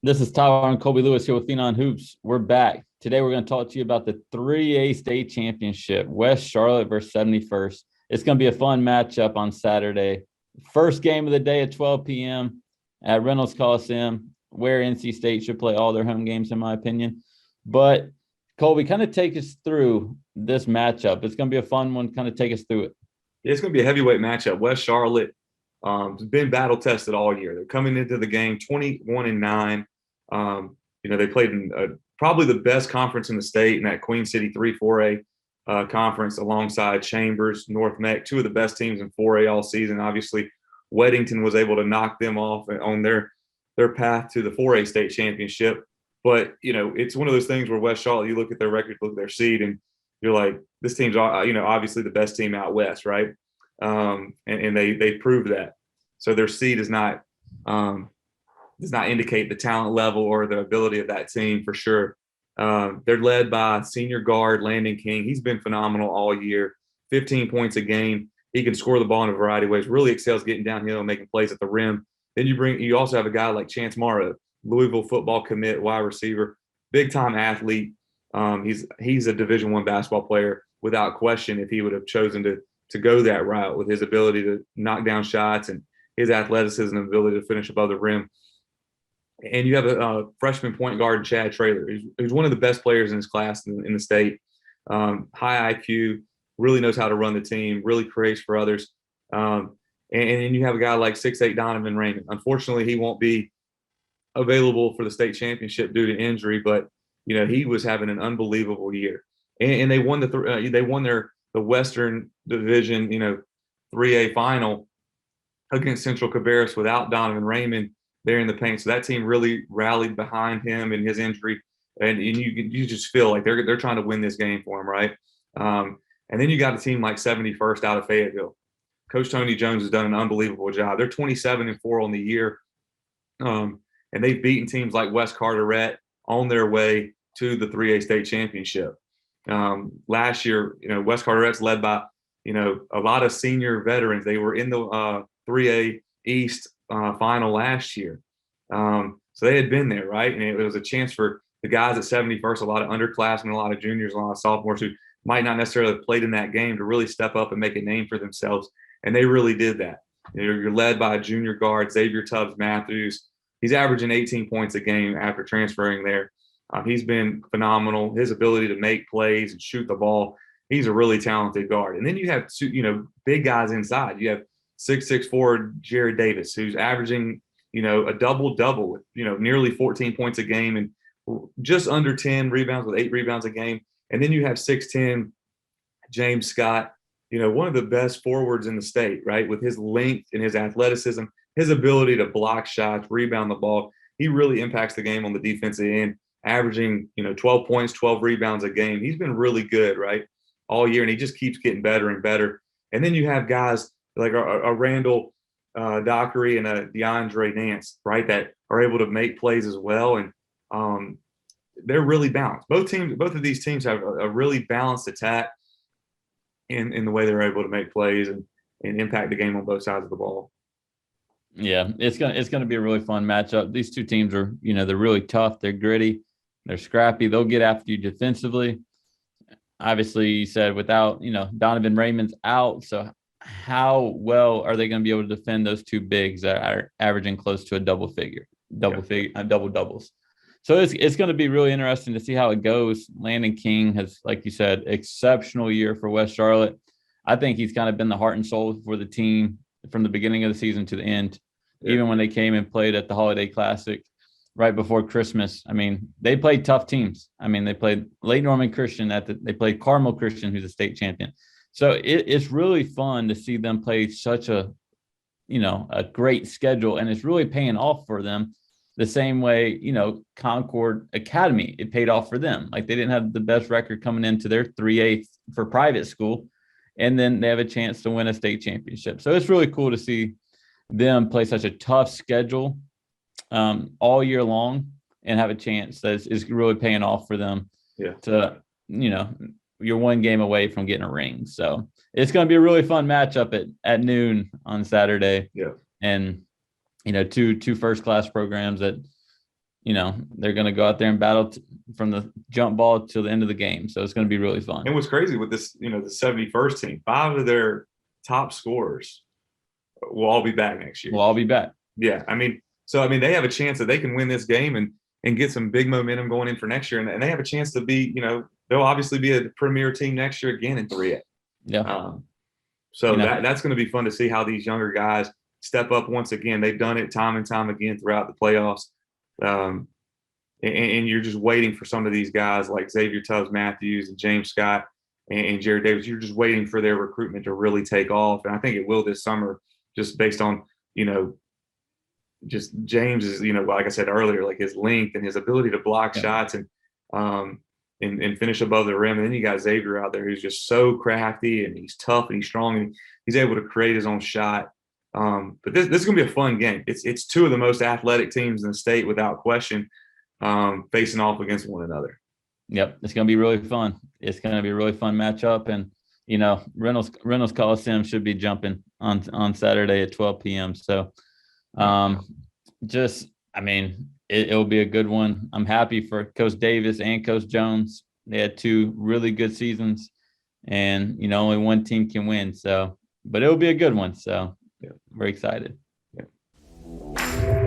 This is Tyler and Colby Lewis here with Phenon Hoops. We're back. Today we're going to talk to you about the 3A state championship, West Charlotte versus 71st. It's going to be a fun matchup on Saturday. First game of the day at 12 p.m. at Reynolds Coliseum, where NC State should play all their home games, in my opinion. But Colby, kind of take us through this matchup. It's going to be a fun one. Kind of take us through it. Yeah, it's going to be a heavyweight matchup. West Charlotte has been battle tested all year. They're coming into the game 21-9. They played in probably the best conference in the state in that Queen City 3-4A conference alongside Chambers, North Meck, two of the best teams in 4A all season. Obviously, Weddington was able to knock them off on their path to the 4A state championship. But, it's one of those things where West Charlotte, you look at their record, look at their seed, and you're like, this team's, obviously the best team out west, right? And they proved that. So their seed does not indicate the talent level or the ability of that team for sure. They're led by senior guard Landon King. He's been phenomenal all year, 15 points a game. He can score the ball in a variety of ways, really excels getting downhill and making plays at the rim. Then you also have a guy like Chance Morrow, Louisville football commit, wide receiver, big time athlete. He's a Division I basketball player without question if he would have chosen to go that route with his ability to knock down shots and his athleticism and ability to finish above the rim. And you have a freshman point guard, Chad Traylor, who's one of the best players in his class in the state. High IQ, really knows how to run the team, really creates for others. And then you have a guy like 6'8" Donovan Raymond. Unfortunately, he won't be available for the state championship due to injury, but he was having an unbelievable year. And they won the Western Division 3A final against Central Cabarrus without Donovan Raymond there in the paint. So that team really rallied behind him and his injury. And you just feel like they're trying to win this game for him, right? And then you got a team like 71st out of Fayetteville. Coach Tony Jones has done an unbelievable job. They're 27-4 on the year. And they've beaten teams like West Carteret on their way to the 3A state championship. Last year, West Carteret's led by, a lot of senior veterans. They were in the 3A East final last year. So they had been there, right? And it was a chance for the guys at 71st, a lot of underclassmen, a lot of juniors, a lot of sophomores who might not necessarily have played in that game to really step up and make a name for themselves. And they really did that. You're led by a junior guard, Xavier Tubbs Matthews. He's averaging 18 points a game after transferring there. He's been phenomenal. His ability to make plays and shoot the ball, he's a really talented guard. And then you have two, big guys inside. You have 6'4" Jared Davis, who's averaging, a double-double with, nearly 14 points a game and just under 10 rebounds with 8 rebounds a game. And then you have 6'10" James Scott, one of the best forwards in the state, right? With his length and his athleticism, his ability to block shots, rebound the ball. He really impacts the game on the defensive end, averaging, 12 points, 12 rebounds a game. He's been really good, right, all year, and he just keeps getting better and better. And then you have guys like a Randall Dockery and a DeAndre Nance, right, that are able to make plays as well. And they're really balanced. Both of these teams have a really balanced attack in the way they're able to make plays and impact the game on both sides of the ball. Yeah, it's gonna be a really fun matchup. These two teams are, they're really tough. They're gritty. They're scrappy. They'll get after you defensively. Obviously, you said without, Donovan Raymond's out. So how well are they going to be able to defend those two bigs that are averaging close to a double doubles? So it's going to be really interesting to see how it goes. Landon King has, like you said, exceptional year for West Charlotte. I think he's kind of been the heart and soul for the team from the beginning of the season to the end. Yeah. Even when they came and played at the Holiday Classic right before Christmas. I mean, they played tough teams. I mean, they played Lake Norman Christian they played Carmel Christian, who's a state champion. So it's really fun to see them play such a great schedule, and it's really paying off for them the same way, Concord Academy, it paid off for them. Like, they didn't have the best record coming into their 3A for private school, and then they have a chance to win a state championship. So it's really cool to see them play such a tough schedule all year long and have a chance that is really paying off for them. Yeah. To, you're one game away from getting a ring. So it's going to be a really fun matchup at noon on Saturday. Yeah. And, two first-class programs that they're going to go out there and battle from the jump ball till the end of the game. So it's going to be really fun. And what's crazy with this, the 71st team, 5 of their top scorers will all be back next year. We'll all be back. Yeah. They have a chance that they can win this game and get some big momentum going in for next year. And they have a chance to be, they'll obviously be a premier team next year again in 3A. Yeah. That's going to be fun to see how these younger guys step up once again. They've done it time and time again throughout the playoffs. And you're just waiting for some of these guys like Xavier Tubbs Matthews and James Scott and Jared Davis. You're just waiting for their recruitment to really take off. And I think it will this summer, just based on, just James is, like I said earlier, like his length and his ability to block shots and finish above the rim. And then you got Xavier out there who's just so crafty and he's tough and he's strong and he's able to create his own shot. But this is going to be a fun game. It's 2 of the most athletic teams in the state without question, facing off against one another. Yep, it's going to be really fun. It's going to be a really fun matchup, and Reynolds Coliseum should be jumping on Saturday at 12 p.m. So, it will be a good one. I'm happy for Coach Davis and Coach Jones. They had 2 really good seasons, and only one team can win. So, but it will be a good one. So, we're excited. Yeah.